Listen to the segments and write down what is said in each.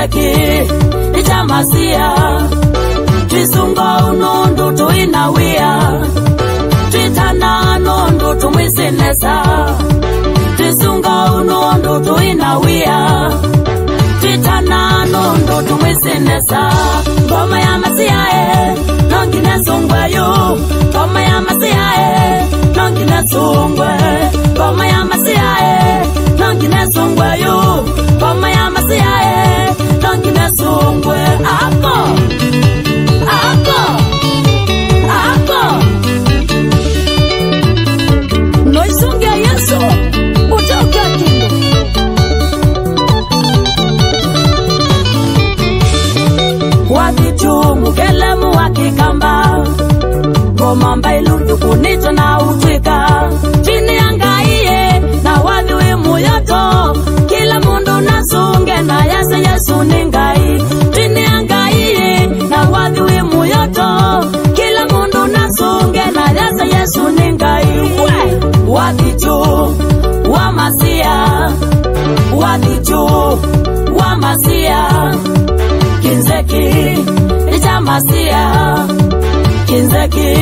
kinzeki ichamasia twisunga unundu tuinawia twitana nundu tumwisinesa twisunga unundu tuinawia twitana nundu tumwisinesa ngoma ya masiae nongine sungweyo ngoma ya masiae nongine sungwe ngoma ya masiae nongine sungweyo ngoma ya masiae nongine sungwe ako noisunge Yesu utoka kindo wakitu mukelemu wakikamba ngoma mbailu kunito na utwika chini angaiye na wadhiwi muyoto kila mundu nasunge na yase Yesu ningai chini angaiye na wadhiwi muyoto kila mundu nasunge na yase Yesu ningai wakitu wa masia wakitu wa masia kinzeki ichamasia kinzeki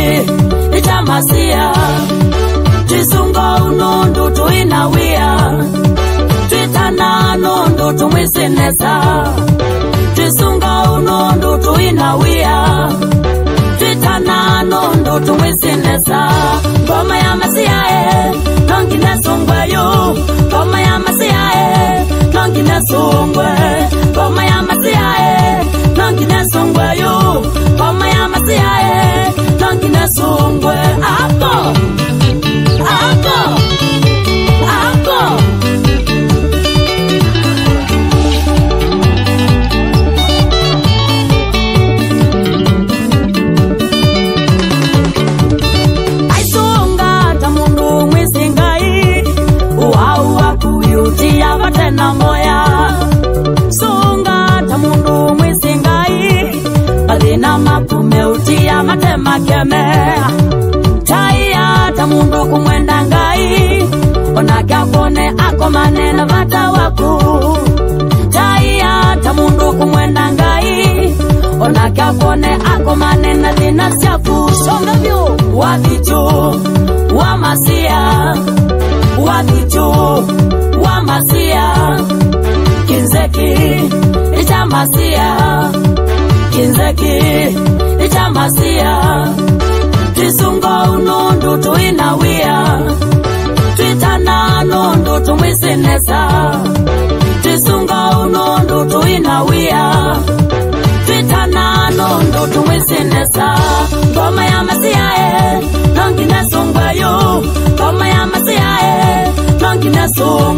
ichamasia twisunga unundu tuinawia twitana nundu tumwisinesa twisunga unundu tuinawia twitana nundu tumwisinesa ngoma ya masiae nongine sungweyo ngoma ya masiae nongine sungwe ngoma ya masiae nongine sungweyo ngoma ya masiae nongine sungwe ako aisunga tamundu mwisingai uaua kuyutia vatena moya sunga tamundu mwisingai badina mapume utia matema kemea taya tamundu kumwenda ngai onakyakone ako manena vata waku taya tamundu kumwenda ngai onakyakone ako manena dhina syaku songavyo wakitu wa masia wakitu wa masia kinzeki ichamasia kinzeki ichamasia twisunga unundu tuinawia twitana nundu tumwisinesa twisunga unundu tuinawia twitana nundu tumwisinesa ngoma ya masiae nongine sungweyo ngoma ya masiae nongine sungwe